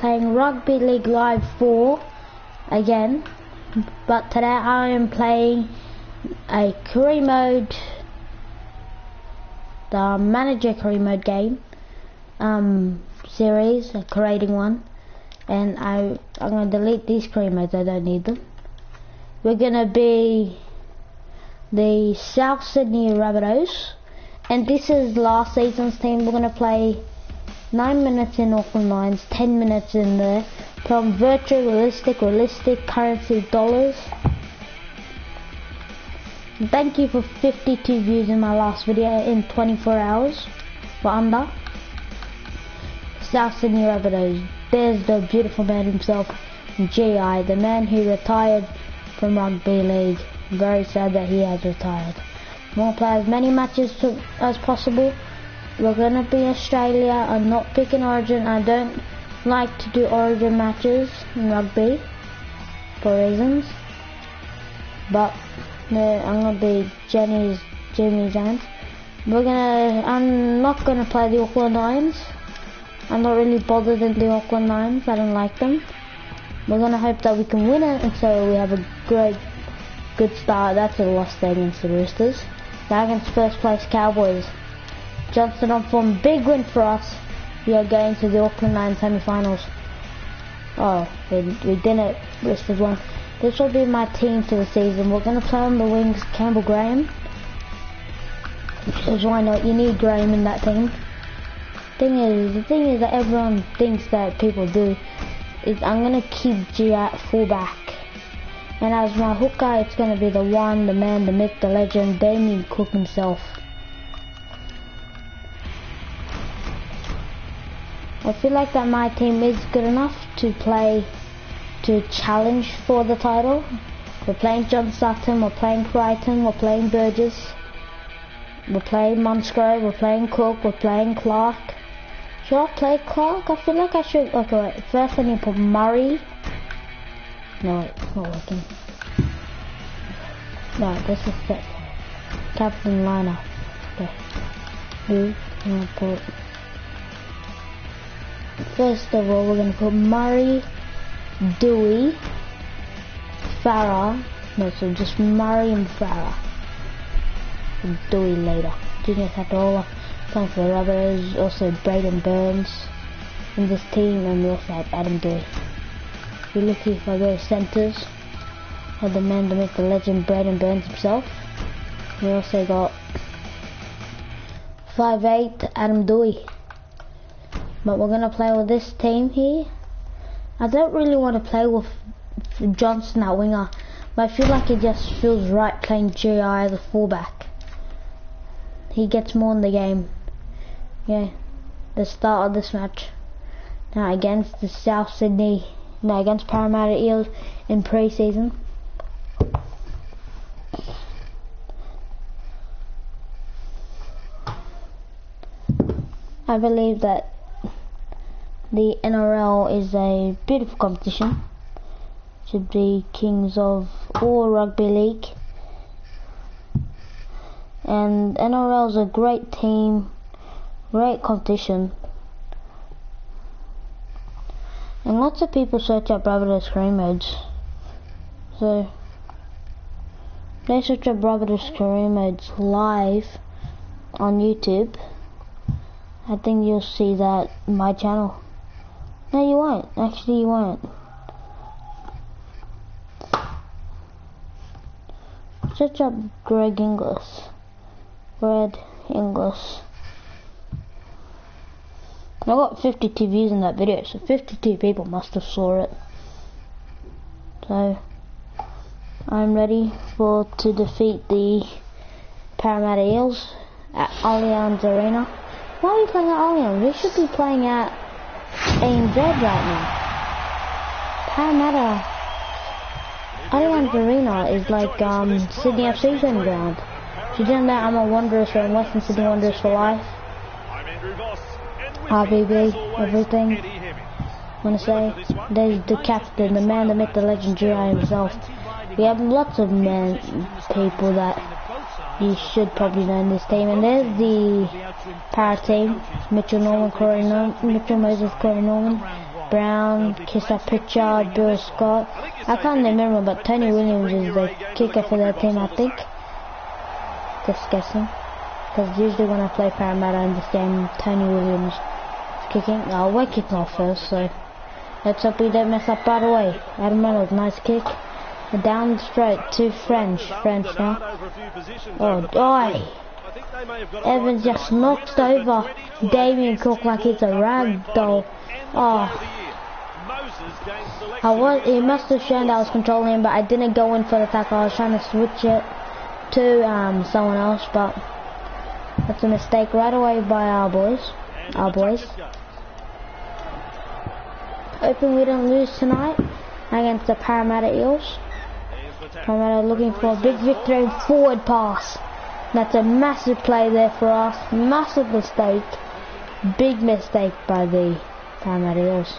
playing Rugby League Live 4 again, but today I am playing a career mode, the manager career mode game series, a creating one, and I'm going to delete these career modes, I don't need them. We're going to be the South Sydney Rabbitohs, and this is last season's team. We're going to play 9 minutes in Auckland Lions, 10 minutes in there, from virtual, realistic currency dollars. Thank you for 52 views in my last video in 24 hours, or under. South Sydney Rabbitohs. There's the beautiful man himself, GI, the man who retired from Rugby League. Very sad that he has retired. We'll play as many matches as possible. We're gonna be Australia. I'm not picking Origin. I don't like to do Origin matches in rugby for reasons. But no, I'm gonna be Jimmy's hands. I'm not gonna play the Auckland Lions. I'm not really bothered in the Auckland Lions. I don't like them. We're gonna hope that we can win it, and so we have a good start. That's a loss there against the Roosters. Now against first place Cowboys. Johnson on form, big win for us. We are going to the Auckland Lions semi-finals. Oh, we didn't. Roosters won. This will be my team for the season. We're going to play on the wings Campbell Graham. Because why not? You need Graham in that team. The thing is that everyone thinks that people do is I'm going to keep G at fullback. And as my hooker, it's going to be the one, the man, the myth, the legend, Damien Cook himself. I feel like that my team is good enough to play, to challenge for the title. We're playing John Sutton, we're playing Crichton, we're playing Burgess, we're playing Musgrove, we're playing Cook, we're playing Clark. Should I play Clark? I feel like I should. Okay, wait. First I need to put Murray. No, wait, it's not working. No, this is set. Captain lineup. Okay. I'm gonna put. First of all, we're gonna put Murray, Dewey, Farah. No, so just Murray and Farah. And Dewey later. Junior Tatola. Playing for the Rabbitohs. Also Braden Burns in this team, and we also have Adam Dewey. We're looking for those centres. Have the man to make the legend Braden Burns himself. We also got 5'8" Adam Dewey. But we're gonna play with this team here. I don't really want to play with Johnson at winger, but I feel like it just feels right playing GI as a fullback. He gets more in the game. Yeah, the start of this match. Now against the South Sydney. No, against Parramatta Eels in pre-season. I believe that the NRL is a beautiful competition. Should be kings of all rugby league. And NRL is a great team, great competition. And lots of people search up Rabbitohs career modes. So, if they search up Rabbitohs career modes live on YouTube, I think you'll see that on my channel. No, you won't. Actually, you won't. Search up Greg Inglis. Red Inglis. I got 52 views in that video, so 52 people must have saw it. So I'm ready to defeat the Parramatta Eels at Allianz Arena. Why are we playing at Allianz? We should be playing at ANZ right now. Parramatta Allianz Arena is like Sydney FC's home ground. If you didn't know, I'm a Wanderers fan, Western Sydney Wanderers for life. RBB, everything. I want to say, there's the captain, the man, the myth, the legend, GI himself. We have lots of people that you should probably know in this team. And there's the Para team, Mitchell Norman, Mitchell Moses, Corey Norman, Brown, Kissa Pritchard, Bill Scott. I can't remember, but Tony Williams is the kicker for their team, I think. Just guessing. Because usually when I play Parramatta in this game, Tony Williams is kicking. Oh, we're kicking off first, so let's hope we don't mess up right away. Adam Reynolds, nice kick. Down straight to French now. Oh, die! Evans just knocks over Damien Cook like it's a rag doll. Oh. He must have shown that I was controlling him, but I didn't go in for the tackle. I was trying to switch it to someone else, but that's a mistake right away by our boys. Hoping we don't lose tonight against the Parramatta Eels. Parramatta looking for a big victory. Forward pass. That's a massive play there for us. Massive mistake. Big mistake by the Parramatta Eels.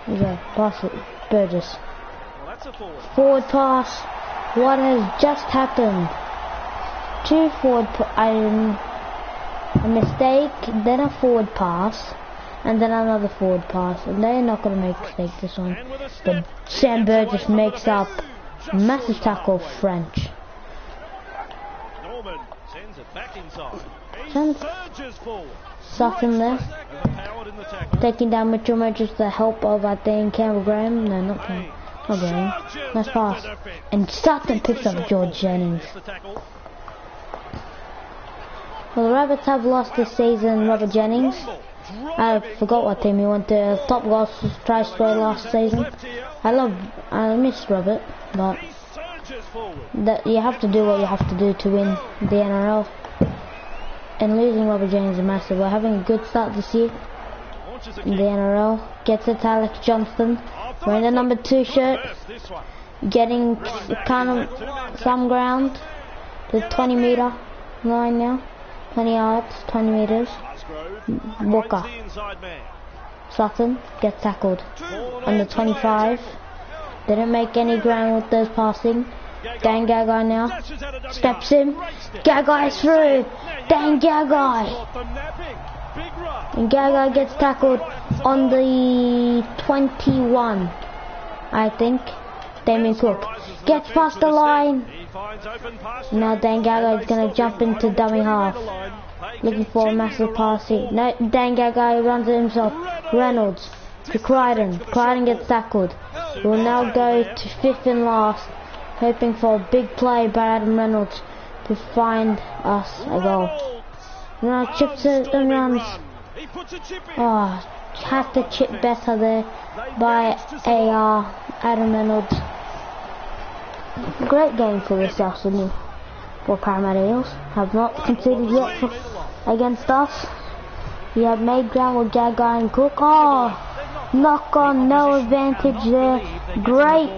There you go. Pass it. Burgess. Forward pass. What has just happened? Two forward a mistake, then a forward pass, and then another forward pass, and they're not going to make a mistake this one. But Sam Burgess makes up massive tackle French. Sutton there, taking down Mitchell Murchis with the help of, I think, Campbell Graham. No, not Campbell. Not Graham. Nice pass. And Sutton picks up George Jennings. Well, the Rabbits have lost this season. Robert Jennings, I forgot what team he went to. Top goal try scorer last season. I miss Robert, but you have to do what you have to do to win the NRL. And losing Robert Jennings is massive. We're having a good start this year in the NRL. Gets it to Alex Johnston, wearing the number 2 shirt, getting kind of some ground. The 20-meter line now. 20 yards, 20 meters. Walker. Sutton gets tackled on the 25. Didn't make any ground with those passing. Dan Gagai now steps in. Gagai's through. Dan Gagai. And Gagai gets tackled on the 21, I think. Damien Cook gets past the line. Now Dan Gagai is going to jump into dummy half, looking for a massive passing. No, Dan Gagai runs it himself. Reynolds to Crichton. Crichton gets tackled. We'll now go to 5th and last, hoping for a big play by Adam Reynolds to find us a goal. Now chips it and runs. Oh, has to chip better there by Adam Reynolds. Great game for this afternoon for Parramatta Eels. Have not conceded yet against us. We have made ground with Gagai and Cook. Oh, knock on, no advantage there. Great,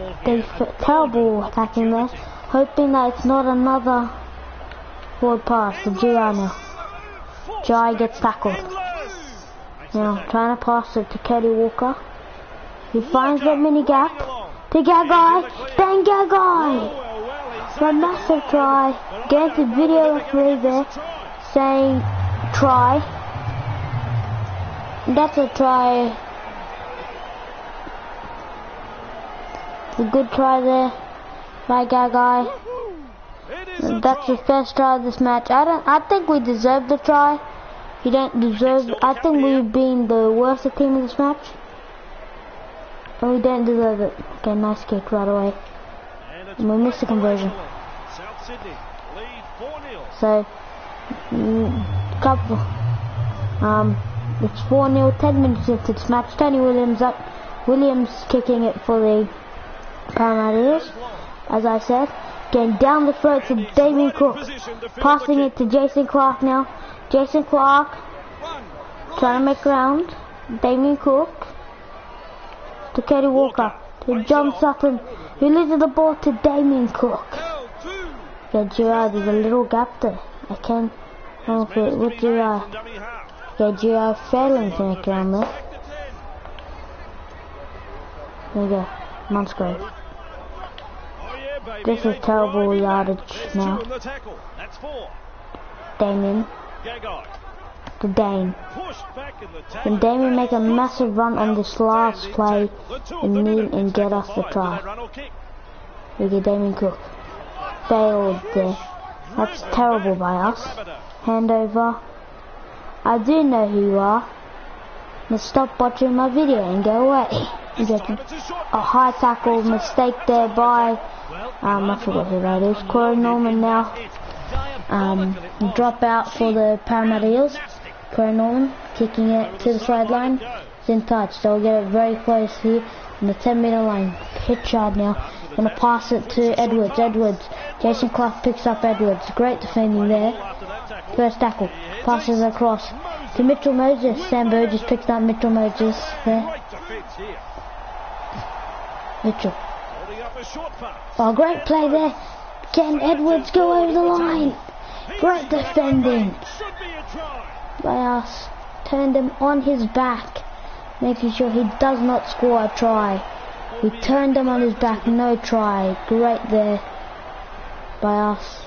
terrible attacking there. Hoping that it's not another forward pass to GI now. GI gets tackled. Now trying to pass it to Cody Walker. He finds that mini gap. To Gagai, then Gagai! A massive try. Going to video referee there, saying try. That's a try. A good try there by Gagai. That's the first try of this match. I think we deserve the try. You don't deserve. I think we've been the worst team in this match. And we don't deserve it. Okay, nice kick right away. And we missed the conversion. So, it's 4-0, 10 minutes into this match. Tony Williams up. Williams kicking it for the Parramatta Eels, as I said. Getting down the throat to Damien Cook. Passing it to Jason Clark now. Jason Clark trying to make ground. Damien Cook to Cody Walker, to John Sutton, who loses the ball to Damien Cook. Yeah, Gerard, there's a little gap there. I can't help it with Gerard. Yeah, Gerard failing to make ground there. There you go, Musgrave. This is terrible yardage now. Damien. to Dane. Can Damien make a massive run on this last play and get us the try? We get Damien Cook. Failed there. That's terrible by us. Handover. I do know who you are. Now stop watching my video and go away. A high tackle mistake there by I forgot who that is. Corey Norman now. Drop out for the Parramatta Eels. Corey Norman kicking it to the sideline. It's in touch. They'll get it very close here on the 10-meter line. Pitchard now. Gonna pass it to Edwards. Jason Clark picks up Edwards. Great defending there. First tackle. Passes across to Mitchell Moses. Sam Burgess picks up Mitchell Moses there. Mitchell. Oh, great play there. Can Edwards go over the line? Great defending by us. Turned him on his back, making sure he does not score a try. We turned him on his back, no try. Great there by us.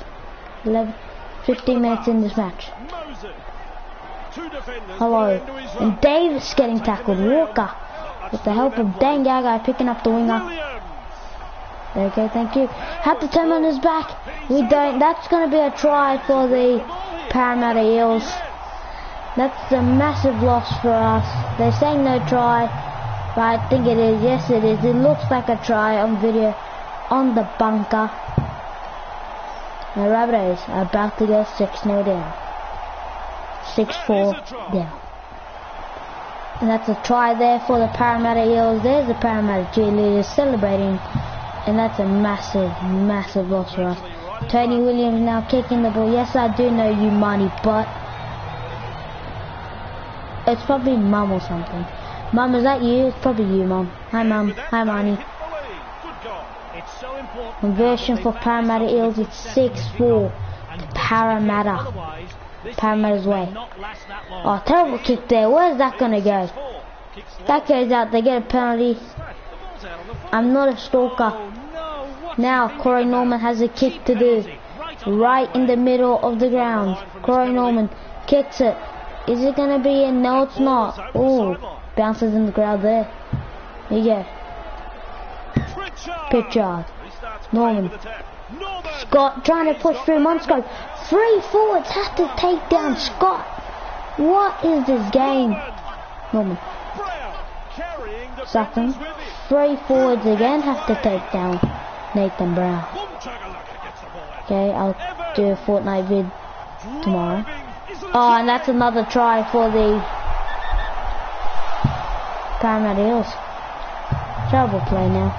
15 minutes in this match. Hello. And Davis getting tackled. Walker with the help of Dan Gagai picking up the winger. There you go, thank you. Have to turn on his back. We don't. That's going to be a try for the Parramatta Eels. That's a massive loss for us. They're saying no try, but I think it is. Yes, it is. It looks like a try on video on the bunker. The Rabbitohs are about to go 6-0 down. 6-4 down. And that's a try there for the Parramatta Eels. There's the Parramatta cheerleaders celebrating. And that's a massive, massive loss for us. Tony Williams now kicking the ball. Yes, I do know you, Money, but it's probably Mum or something. Mum, is that you? It's probably you, Mum. Hi, Mum. Hi, Money. Conversion for Parramatta Eels. It's 6-4 to Parramatta. Parramatta's way. Oh, terrible kick there. Where's that going to go? That goes out. They get a penalty. I'm not a stalker. Now Corey Norman has a kick to do. Right in the middle of the ground. Corey Norman kicks it. Is it going to be in? No, it's not. Oh, bounces in the crowd there. Here you go. Pitchard. Norman. Scott trying to push through Monsco. 3 forwards have to take down Scott. What is this game? Norman. Second. 3 forwards again have to take down Nathan Brown. Okay, I'll do a Fortnite vid tomorrow. Oh, and that's another try for the Parramatta Eels. Terrible play now.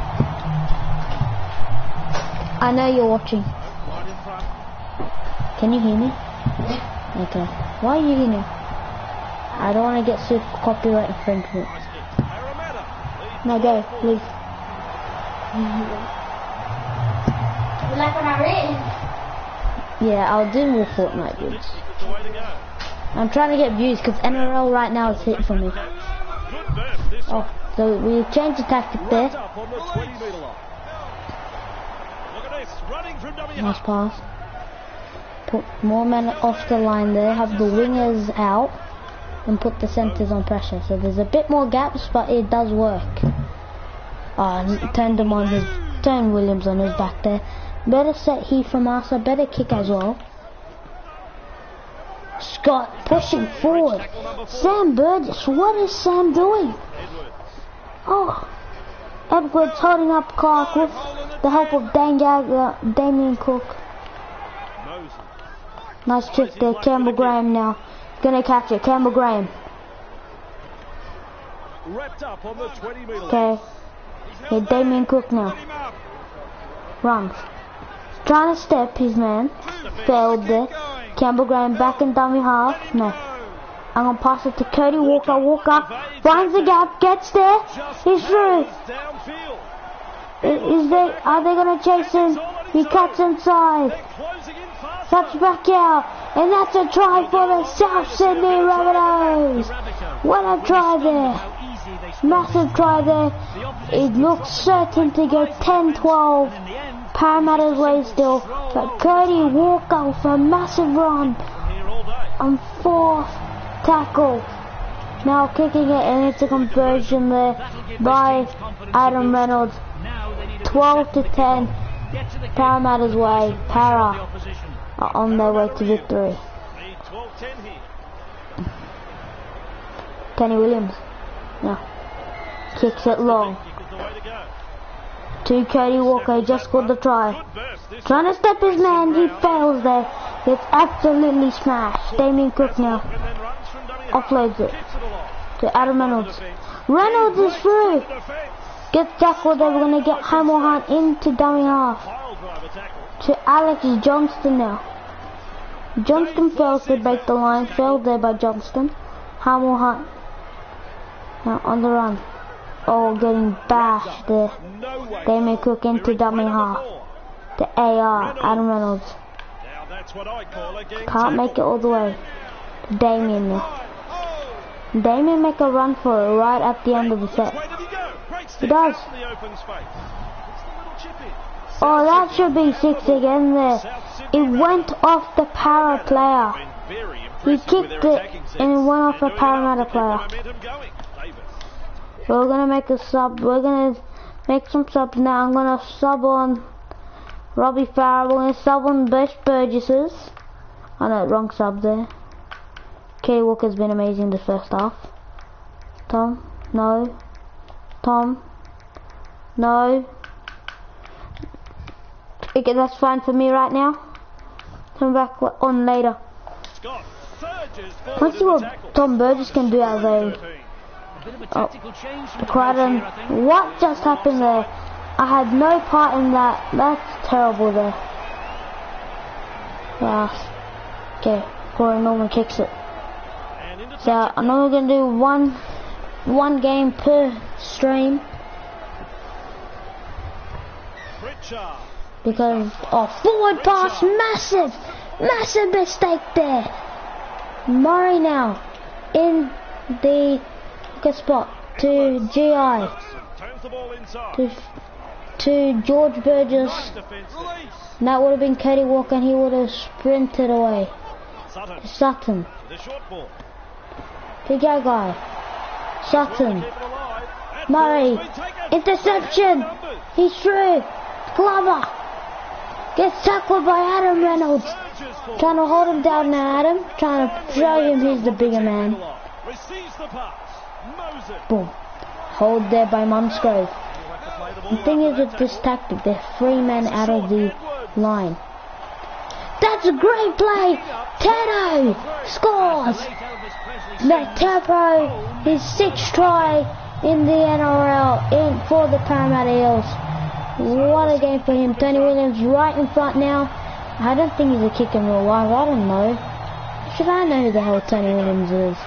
I know you're watching. Can you hear me? Okay. Why are you hearing me? I don't want to get sued for copyright infringement. No, go, please. You like what I read? Yeah, I'll do more Fortnite vids. I'm trying to get views because NRL right now is hit for me. Oh, so we changed the tactic there. Nice pass. Put more men off the line there. Have the wingers out. And put the centres on pressure. So there's a bit more gaps, but it does work. Turned Williams on his back there. Better set here from us, a better kick as well. Scott pushing forward. Sam Burgess, what is Sam doing? Oh, Edwards holding up Clark with the help of Damien Cook. Nice kick there, Campbell Graham now. Gonna catch it, Campbell Graham. Okay. Hey, Damien Cook now. Runs. Trying to step his man. Failed there. Campbell Graham back in dummy half. No. I'm gonna pass it to Cody Walker. Walker finds the gap, gets there. He's through. Are they gonna chase him? He cuts inside. Cuts back out. And that's a try for the South Sydney Rabbitohs. What a try there. Massive try there. It looks certain to go 10-12. Parramatta's way still. But Cody Walker with a massive run. On 4th tackle. Now kicking it, and it's a conversion there by Adam Reynolds. 12 to 10. Parramatta's way. Para are on their way to victory. Kenny Williams. Now kicks it long. To Cody Walker, he just scored the try. Trying to step his man, he fails there. Gets absolutely smashed. Damien Cook now offloads it to Adam Reynolds. Reynolds is through. Gets tackled there. We're going to get Hamill Hunt into dummy half. To Alex Johnston now. Johnston fails to break the line. Failed there by Johnston. Hamill Hunt now on the run. Oh, getting bashed there. Damien Cook into dummy half. The AR, Adam Reynolds. Can't make it all the way. Damien there. Damien make a run for it right at the end of the set. He does. Oh, that should be 6 again there. It went off the Para player. He kicked it and it went off a Parramatta player. We're gonna make a sub. We're gonna make some subs now. I'm gonna sub on Robbie Farah. We're gonna sub on both Burgesses. Oh no, wrong sub there. Kay Walker's been amazing this first half. Tom, no. Tom, no. Okay, that's fine for me right now. Come back on later. Let's see what Tom Burgess can do as a Crichton. What just happened there? I had no part in that. That's terrible there. Okay, Corey Norman kicks it. So I know we're gonna do one game per stream because forward pass, massive mistake there. Murray now in the good spot to GI to George Burgess. And that would have been Cody Walker and he would have sprinted away. Sutton. Big guy. Sutton. Murray. Interception. He's through. Glover. Gets tackled by Adam Reynolds. Trying to hold him down now, Adam. Trying to show him he's the bigger man. Boom. Hold there by Musgrove. The thing is with this tactic, they're 3 men out of the line. That's a great play. Teto scores. Teto, his 6th try in the NRL for the Parramatta Eels. What a game for him. Tony Williams right in front now. I don't think he's a kick in real life. I don't know. Should I know who the hell Tony Williams is?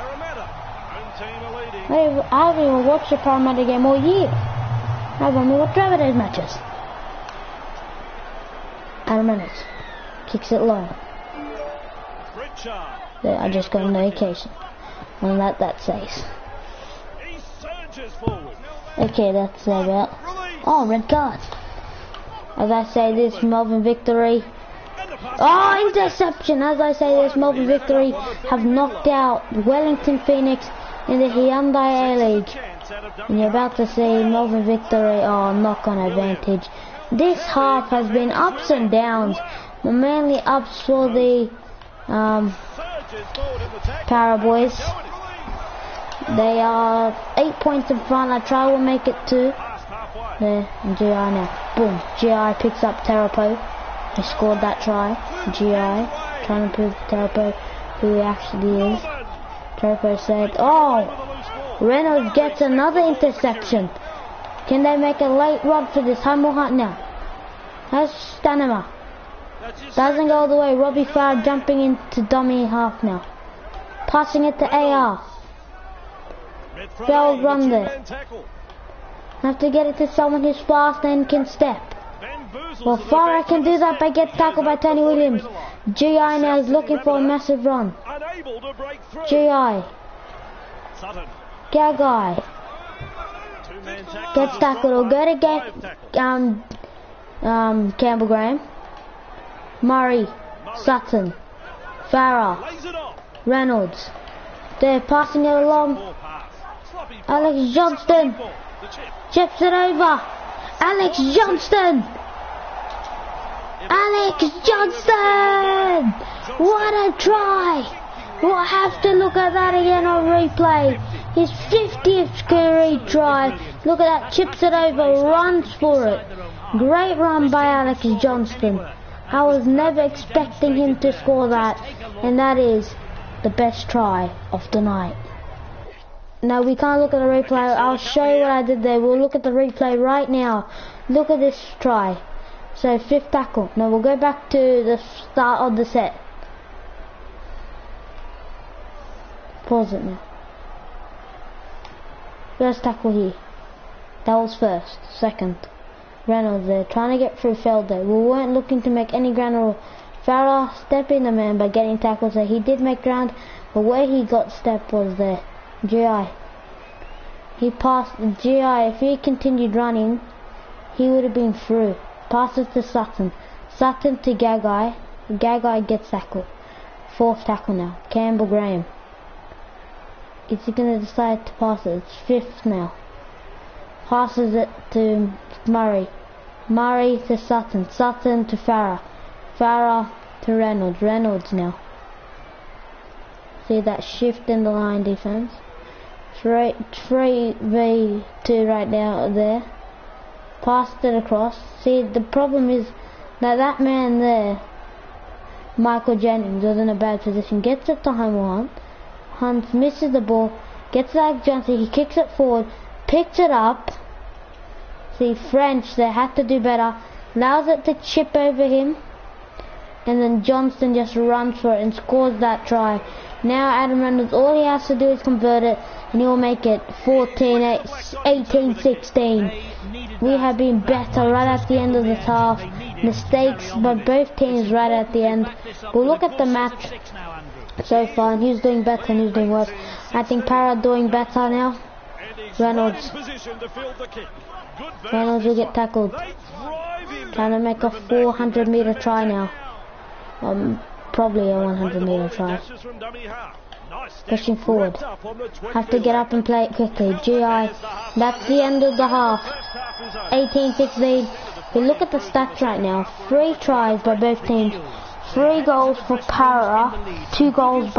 I haven't even watched the Parramatta game all year. I've only watched Rabbitohs matches. Adam Reynolds kicks it low. There, I just got a notification. And that says. Okay, that's about. Oh, red card. As I say this, Melbourne Victory. Oh, interception! As I say this, Melbourne Victory have knocked out Wellington Phoenix in the Hyundai A-League. And you're about to see Melbourne Victory, knock-on advantage. This half has been ups and downs. The mainly ups for the Para boys. They are 8 points in front. I try will make it 2. There, and GI now. Boom. GI picks up Terapo. He scored that try. GI trying to prove to Terapo who he actually is. Terapo said, Reynolds gets another interception. Can they make a late run for this? Hamill Hunt now. That's Stanima. Doesn't go all the way. Robbie Farah jumping into dummy half now. Passing it to AR. Failed run there. Have to get it to someone who's fast and can step. Well, Farah can do that by getting tackled by Tony Williams. GI now is looking for a massive run. GI. Gagai. Gets tackled. Will go to Campbell Graham. Murray. Sutton. Farah. Reynolds. They're passing it along. Alex Johnston chips it over. Alex Johnston! Alex Johnston! What a try! We'll have to look at that again on replay. His 50th career try. Look at that, chips it over, runs for it. Great run by Alex Johnston. I was never expecting him to score that, and that is the best try of the night. Now we can't look at the replay. I'll show you what I did there. We'll look at the replay right now. Look at this try. So 5th tackle. Now we'll go back to the start of the set. Pause it now. First tackle here. That was first. Second. Reynolds there. Trying to get through Felder. We weren't looking to make any ground rule. Farah stepping the man by getting tackles. So he did make ground. But where he got stepped was there. GI. He passed GI. If he continued running, he would have been through. Passes to Sutton. Sutton to Gagai. Gagai gets tackled. 4th tackle now. Campbell Graham. Is he going to decide to pass it? It's 5th now. Passes it to Murray. Murray to Sutton. Sutton to Farah. Farah to Reynolds. Reynolds now. See that shift in the line defense. 3v2 right now there. Passed it across. See, the problem is that man there, Michael Jennings, was in a bad position. Gets it to Hunt. Hunt misses the ball. Gets Alex Johnson. He kicks it forward. Picks it up. See, French, they had to do better. Allows it to chip over him. And then Johnston just runs for it and scores that try. Now Adam Reynolds, all he has to do is convert it, and he'll make it 18-16. We have been better right at the end of this half. Mistakes by both teams right at the end. We'll look at the match so far, and who's doing better and who's doing worse. I think Para doing better now. Reynolds. Reynolds will get tackled. Trying to make a 400-meter try now. Probably a 100-meter try. Pushing forward. Have to get up and play it quickly. GI. That's the end of the half. 18-16. We look at the stats right now. 3 tries by both teams. 3 goals for Para. 2 goals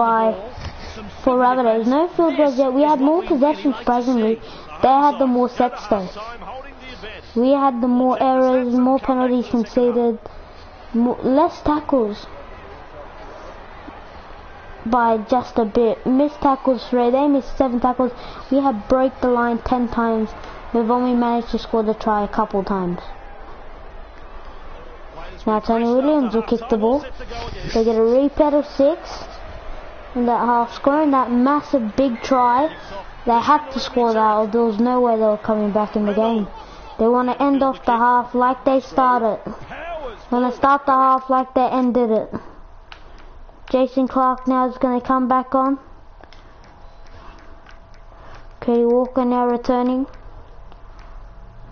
for Rabbitohs. No field goals yet. We had more possession surprisingly. They had the more sets though. We had the more errors, more penalties conceded, less tackles by just a bit. Missed tackles 3, they missed 7 tackles. We had broke the line 10 times. We've only managed to score the try a couple times. Now Tony Williams will kick the ball. They get a repeat of 6 in that half, scoring that massive big try. They had to score that, or there was no way they were coming back in the game. They want to end off the half like they started. They want to start the half like they ended it. Jason Clark now is going to come back on. Cody Walker now returning.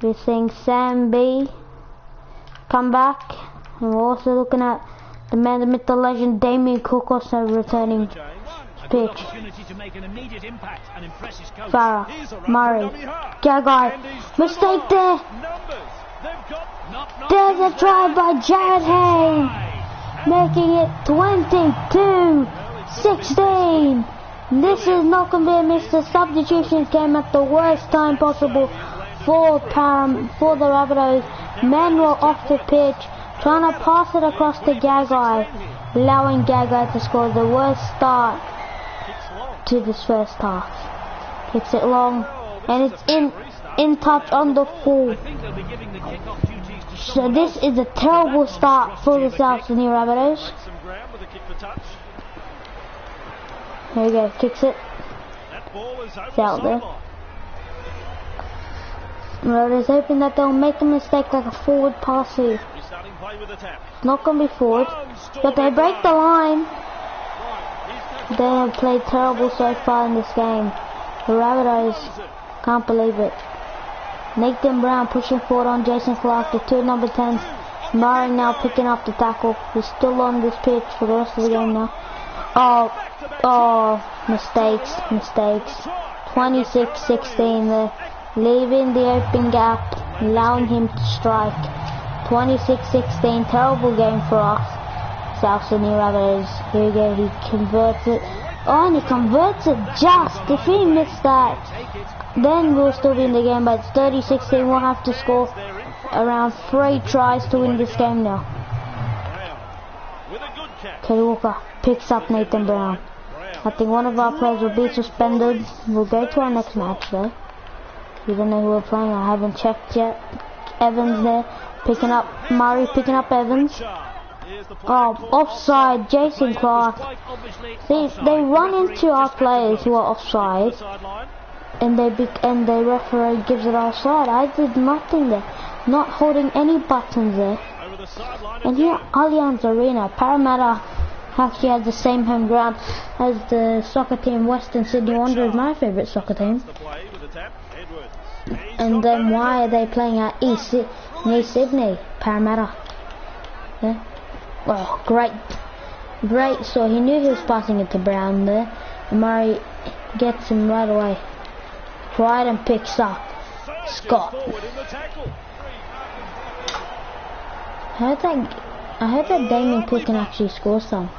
We're seeing Sam B come back. And we're also looking at the man, the myth, the legend, Damien Cook also returning pitch. Farah, Murray, Gagai, mistake there. There's a try by Jared Hay, making it 22-16. This is not going to be a miss. The substitutions came at the worst time possible for the Rabbitohs. Men were off the pitch, trying to pass it across to Gagai, allowing Gagai to score. The worst start to this first half. Kicks it long, and it's in touch on the full. So this is a terrible start for the South Sydney Rabbitohs. Here we go, kicks it. It's out there. Rabbitohs hoping that they'll make a mistake like a forward pass here. It's not going to be forward, but they break the line. They have played terrible so far in this game. The Rabbitohs can't believe it. Nathan Brown pushing forward on Jason Clark, the 2 number 10s. Murray now picking up the tackle. He's still on this pitch for the rest of the game now. Mistakes. 26-16 there. Leaving the open gap, allowing him to strike. 26-16, terrible game for us. South Sydney Rabbitohs. Here we go, he converts it. Oh, and he converts it just. If he missed that, then we'll still be in the game, but it's 30-16. We'll have to score around 3 tries to win this game now. Cody Walker picks up Nathan Brown. I think one of our players will be suspended. We'll go to our next match though. We don't know who we're playing, I haven't checked yet. Evans there, picking up Murray, picking up Evans. Oh, offside, Jason Clark. See, they run into our players who are offside, and the referee gives it offside. I did nothing there, not holding any buttons there. And here, Allianz Arena, Parramatta actually has the same home ground as the soccer team Western Sydney Wanderers, my favourite soccer team. And then why are they playing at East Sydney? Parramatta. Yeah. Well, great. So he knew he was passing it to Brown there. Murray gets him right away. Crichton picks up Scott. I heard that Damien Cook can actually score some.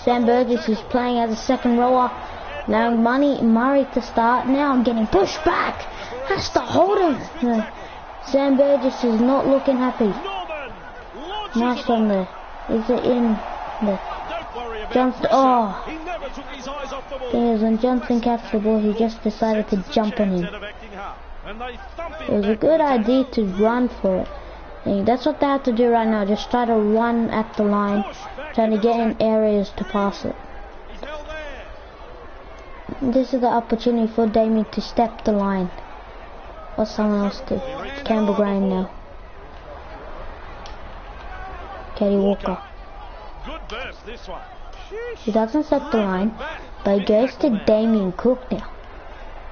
Sam Burgess is playing as a second rower. Now Murray to start. Now I'm getting pushed back. Has to hold him. Sam Burgess is not looking happy. Nice one there. Is it in the Johnston? Oh. Thing is, when Johnson catches the ball, he just decided to jump on him. It was a good idea to run for it. And that's what they have to do right now. Just try to run at the line, trying to get in areas to pass it. This is the opportunity for Damien to step the line, or someone else to. It's Campbell Graham now. Cody Walker. He doesn't set the line, but he goes to Damien Cook now.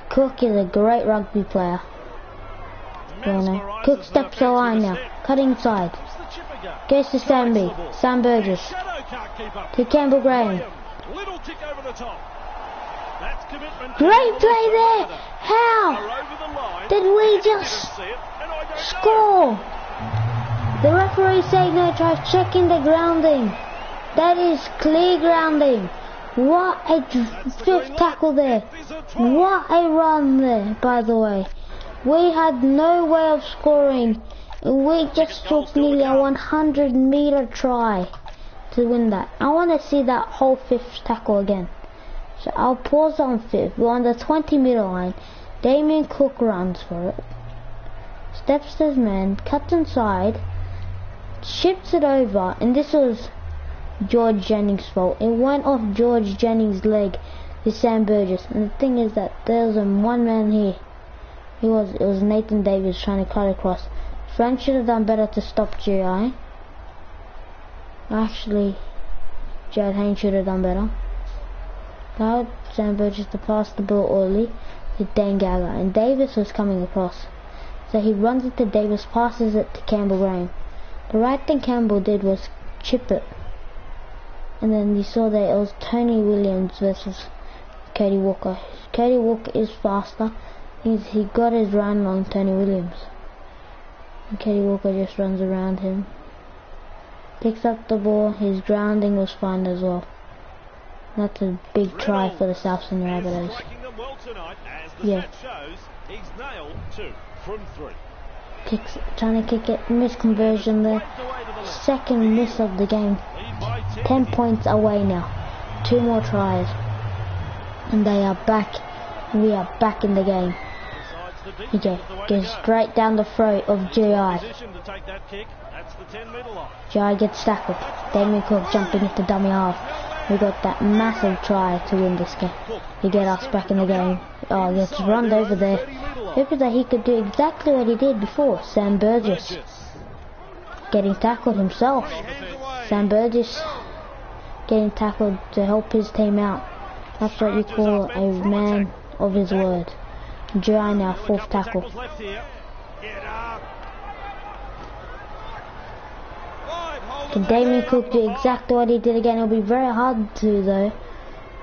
Cook is a great rugby player. Cook steps the line now, cutting inside. Goes to Sam Burgess. To Campbell Graham. Great play there! How did we just score? The referee saying no try, checking the grounding. That is clear grounding. What a 5th tackle there. What a run there, by the way. We had no way of scoring. We just took nearly a 100-meter try to win that. I want to see that whole 5th tackle again. So I'll pause on 5th. We're on the 20-meter line. Damien Cook runs for it. Steps to his man, cuts inside, shifts it over, and this was George Jennings' fault. It went off George Jennings' leg to Sam Burgess. And the thing is that there's one man here. It was Nathan Davis trying to cut across. Frank should have done better to stop GI. Actually, Jared Haynes should have done better. Now Sam Burgess to pass the ball early to Dane Gallagher, and Davis was coming across. So he runs it to Davis, passes it to Campbell Graham. The right thing Campbell did was chip it. And then you saw that it was Tony Williams versus Cody Walker. Cody Walker is faster. He got his run on Tony Williams. And Cody Walker just runs around him. Picks up the ball. His grounding was fine as well. That's a big try for the South Sydney Rabbitohs. Yeah. Trying to kick it. Missed conversion there. Second miss of the game. 10 points away now. 2 more tries. And they are back. We are back in the game. Okay, goes straight down the throat of GI. GI gets tackled. Damien Cook jumping into dummy half. We got that massive try to win this game. To get us back in the game. Oh, he gets run over there. Hoping that he could do exactly what he did before. Sam Burgess getting tackled himself. Sam Burgess getting tackled to help his team out. That's what you call a man of his word. GI now, 4th tackle. Can Damien Cook do exactly what he did again? It'll be very hard to though.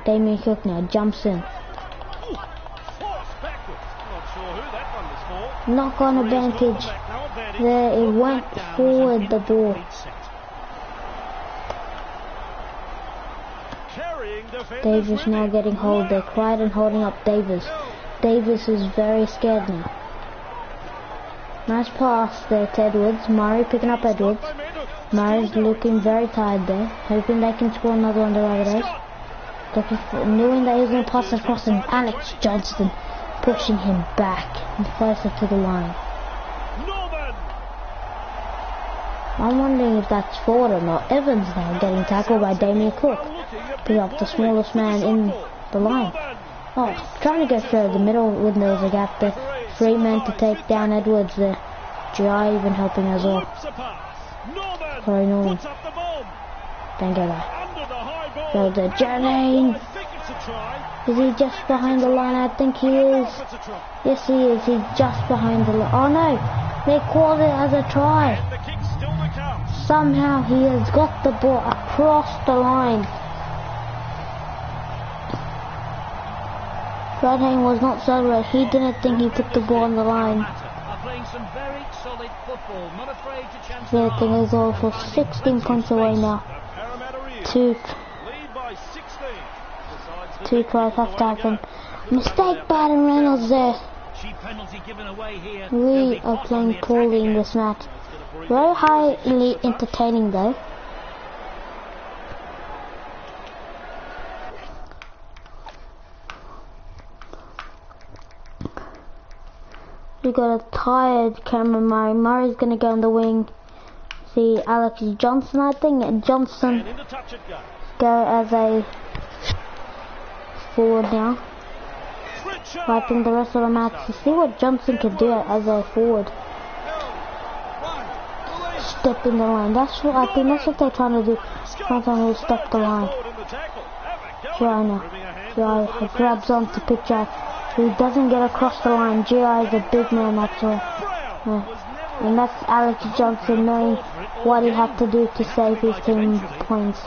Damien Cook now jumps in. Knock on advantage. There, it went forward the ball. Davis now getting hold there. Crichton holding up Davis. Davis is very scared now. Nice pass there to Edwards. Murray picking up Edwards. Murray's looking very tired there. Hoping they can score another one to Rabbitohs. Knowing that he's going to pass across and Alex Johnston pushing him back and closer to the line. I'm wondering if that's forward or not. Evans now getting tackled by Damien Cook. Pick up the smallest man in the line. Oh, trying to go through the middle when there was a gap there. 3 men to take down Edwards there. GI even helping as well. Very annoying. Don't get that. Go to Jermaine. Is he just behind the line? I think he is. Yes, he is. He's just behind the line. Oh no! They called it as a try. Somehow he has got the ball across the line. Redhane was not celebrating. He didn't think he put the ball on the line. They're going to go for 16 points away now. Two tries have to happen. Mistake by Adam Reynolds there. We are playing poorly in this match. Very highly entertaining though. We got a tired Cameron Murray. Murray's gonna go on the wing. See Alex Johnson, I think, and Johnson go as a forward now. I think the rest of the match to see what Johnson can do as a forward. Step in the line. That's what I think. That's what they're trying to do. Trying to step the line. GI now. GI grabs onto Pitcher. He doesn't get across the line. GI is a big man actually. Yeah. And that's Alex Johnson knowing what he had to do to save his team points.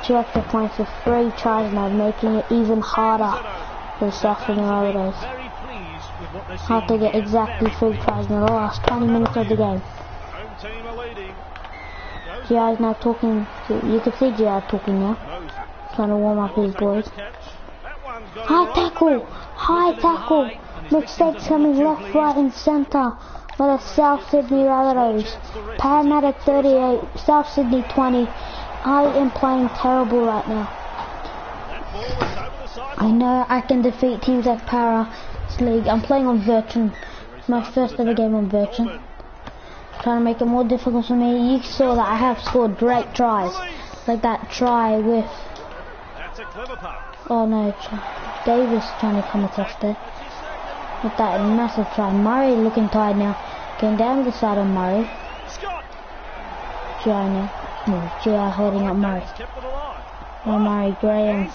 2 extra points with 3 tries now, making it even harder for the South Sydney Rabbitohs. Have to get exactly 3 tries in the last 20 minutes of the game. GI is now talking you can see GI talking now, trying to warm up his boys. High tackle! High tackle! Mistakes coming left, right and centre for the South Sydney Rabbitohs. Parramatta 38, South Sydney 20. I am playing terrible right now. I know I can defeat teams like Para League. I'm playing on Virgin. It's my first ever game on Virgin. Trying to make it more difficult for me. You saw that I have scored great tries. Like that try with... Oh no, Davis trying to come across there. With that massive try. Murray looking tired now. Getting down the side of Murray. GI now. No, GI holding up Murray. Oh, Murray Graham.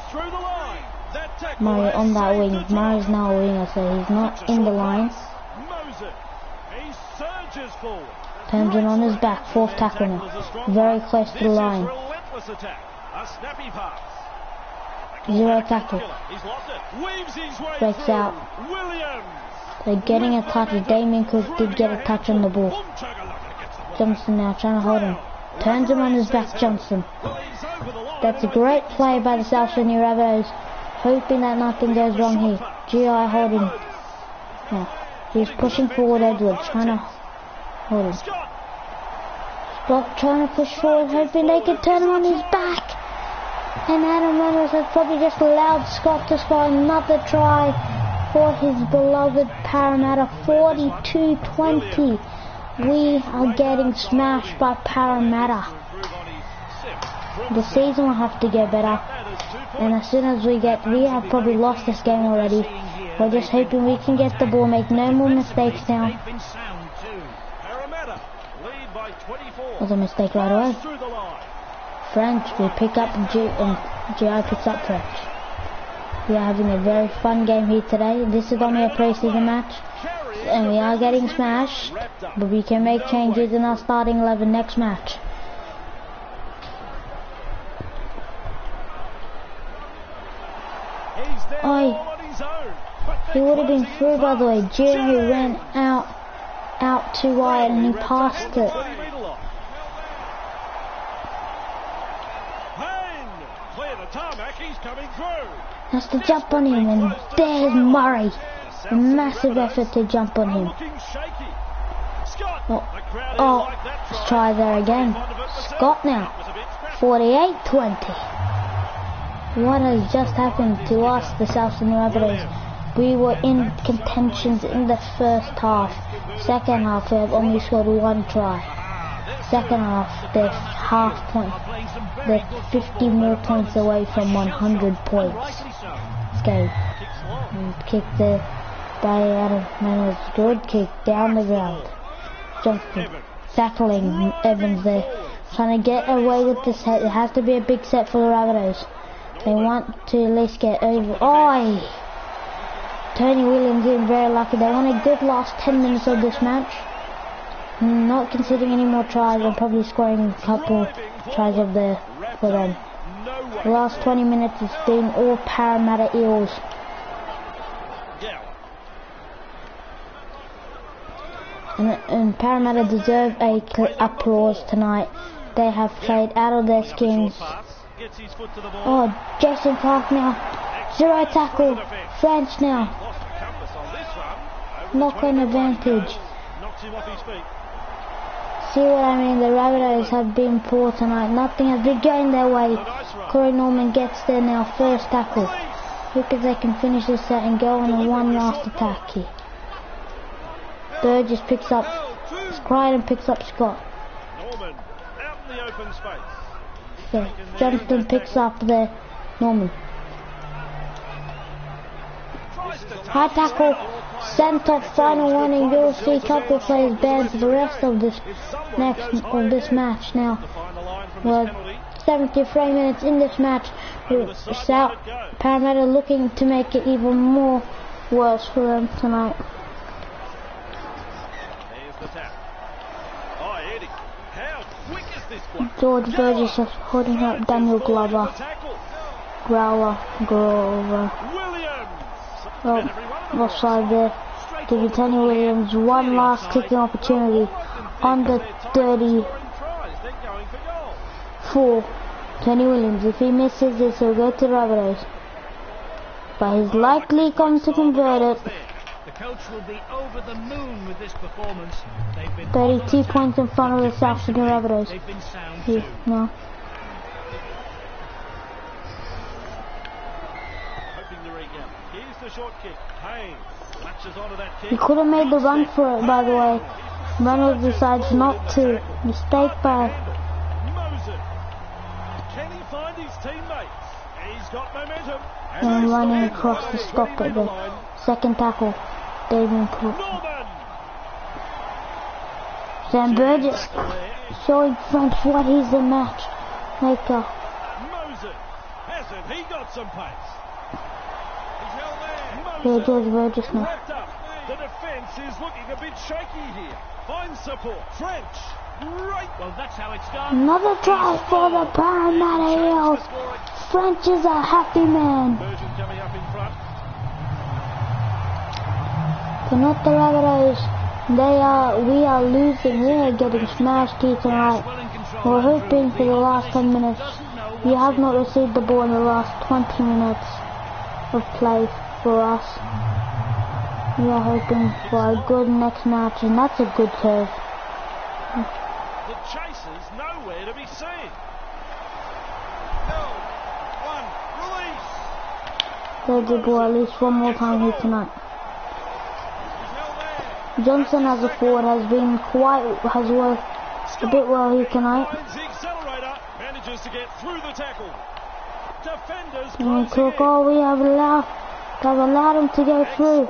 Murray on that wing. Murray's now a winger, so he's not in the line. Turns it on his back. 4th tackle now. Very close to the line. 0 tackle. Breaks out. They're getting a touch. Damien Cook did get a touch on the ball. Johnson now trying to hold him. Turns him on his back, Johnson. That's a great play by the South Sydney Rabbitohs. Hoping that nothing goes wrong here. GI holding. Yeah. He's pushing forward Edwards, trying to hold him. Scott trying to push forward, hoping they can turn him on his back. And Adam Reynolds has probably just allowed Scott to score another try for his beloved Parramatta. 42-20. We are getting smashed by Parramatta. The season will have to get better. And as soon as we have probably lost this game already. We're just hoping we can get the ball, make no more mistakes now. Was a mistake right away. French, we pick up and GI picks up French. We are having a very fun game here today. This is only a pre-season match. And we are getting smashed, but we can make changes in our starting 11 next match. Oi. He would have been through, by the way. Jerry ran out too wide and he passed it. That's the jump on him, and there's Murray. A massive effort to jump on him. Oh, let's try there again. Scott now. 48-20. What has just happened to us, the South Sydney Rabbitohs? We were in contentions in the first half. Second half, we have only scored one try. Second half, they're half point. They're 50 more points away from 100 points. Let's go. Kick there by Adam. Man, it's good kick down the ground. Johnson tackling Evans there. Trying to get away with this set. It has to be a big set for the Rabbitohs. They want to at least get over. Oi! Tony Williams in very lucky. They won a good last 10 minutes of this match. Not considering any more tries and probably scoring a couple tries of there for them. The last 20 minutes it's been all Parramatta Eels. And Parramatta deserve a applause tonight. They have played out of their skins. Oh, Jason Clark now. Zero tackle. French now. Knock-on advantage. See what I mean? The Rabbitohs have been poor tonight. Nothing has been going their way. Corey Norman gets there now. First tackle. Look if they can finish this set and go on a one last attack here. Burgess picks up. Crichton picks up Scott. Norman out in the open space. Yeah, Johnston picks up there. Norman. High tackle. Sent off, final warning. You'll see a couple of players banned for the rest of this match now. Well, 73 minutes in this match. South Parramatta looking to make it even more worse for them tonight. George Burgess is holding up Daniel Glover. Grover. Oh, offside there. Giving Tony Williams one last kicking opportunity on the 34. Tony Williams, if he misses this, he'll go to Rabbitohs. But he's likely going to convert it. The coach will be over the moon with this performance. 32 points in front of the South Sydney Rabbitohs. They've been sound too. No. Hoping to regain. Here's the short kick. Haynes latches onto that kick. He could have made the run for it, by the way. Reynolds decides not to. Mistake by Moses. Can he find his teammates? He's got momentum. and running across to stop it. The second tackle. David Sam Burgess showing French what he's the match maker. Moses, hasn't he got some pace? He's held there. Here, George Burgess now. The defence is looking a bit shaky here. Finds support. French. Great. Well, that's how it's done. Another try for the Parramatta Eels. French is a happy man. Version coming up in front. But not the Rabbitohs. We are losing. We are getting smashed here tonight. We're hoping for the last 10 minutes. We have not received the ball in the last 20 minutes of play for us. We are hoping for a good next match, and that's a good serve. The chasers nowhere to be seen. They'll do ball at least one more time here tonight. Johnson as a forward has worked a bit well here tonight. Manages to get through the tackle. Defenders we have allowed him to go through.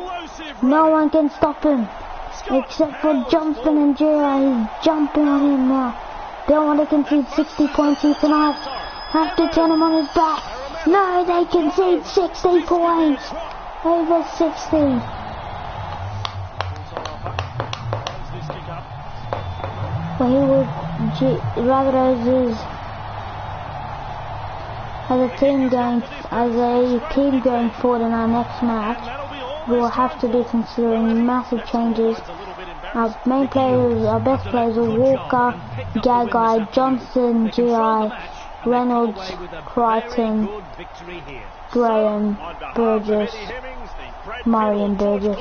No one can stop him except for Johnston and Jira. He's jumping on him now. Don't want to concede 60 points here tonight. Have to turn him on his back. No, they concede 60 points. Over 60. But he will, Rabbitohs is, as a team going forward in our next match, we will have to be considering massive changes. Our main players, our best players are Walker, Gagai, Johnson, GI, Reynolds, Crichton, Graham, Burgess, Murray and Burgess.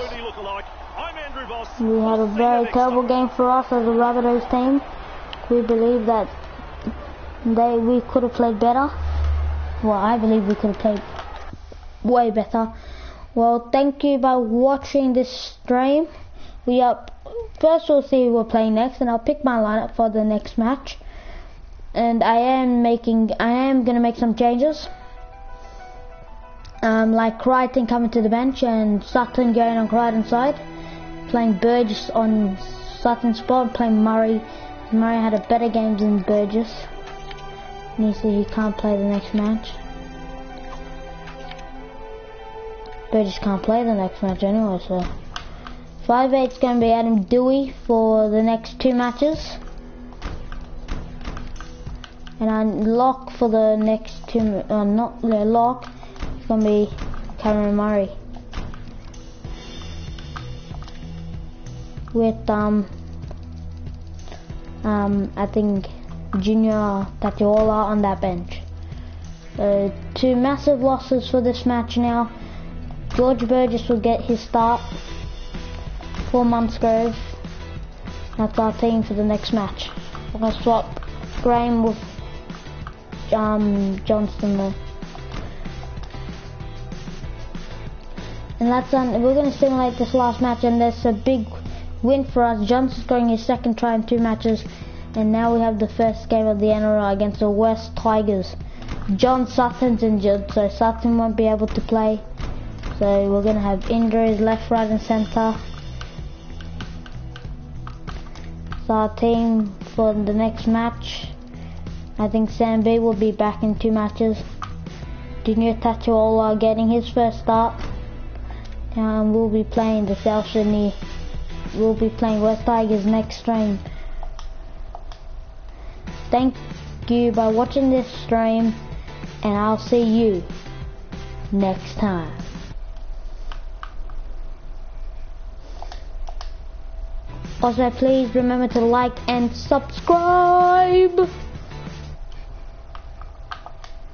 We had a very terrible game for us as a Rabbitohs team. We believe that we could have played better. Well, I believe we could have played way better. Well, thank you by watching this stream. First we'll see who we're playing next, and I'll pick my lineup for the next match. And I am gonna make some changes. Like Crichton coming to the bench and Sutton going on Crichton's side. Playing Burgess on Sutton's spot, playing Murray. Murray had a better game than Burgess. And you see he can't play the next match. Burgess can't play the next match anyway, so 5'8's going to be Adam Dewey for the next 2 matches. And our lock for the next 2, not the lock, it's going to be Cameron Murray. With I think Junior Tatiola on that bench. 2 massive losses for this match now. George Burgess will get his start for Musgrove. That's our team for the next match. We're going to swap Graham with Johnston there. And that's we're going to simulate this last match, and there's a big win for us. Johnson's scoring his 2nd try in 2 matches, and now we have the first game of the NRL against the West Tigers. John Sutton's injured, so Sutton won't be able to play. So we're going to have injuries left, right and centre. So our team for the next match, I think Sam B will be back in 2 matches. Junior Tatiola getting his first start. We'll be playing the South Sydney. We'll be playing West Tigers next stream. Thank you by watching this stream, and I'll see you next time. Also, please remember to like and subscribe.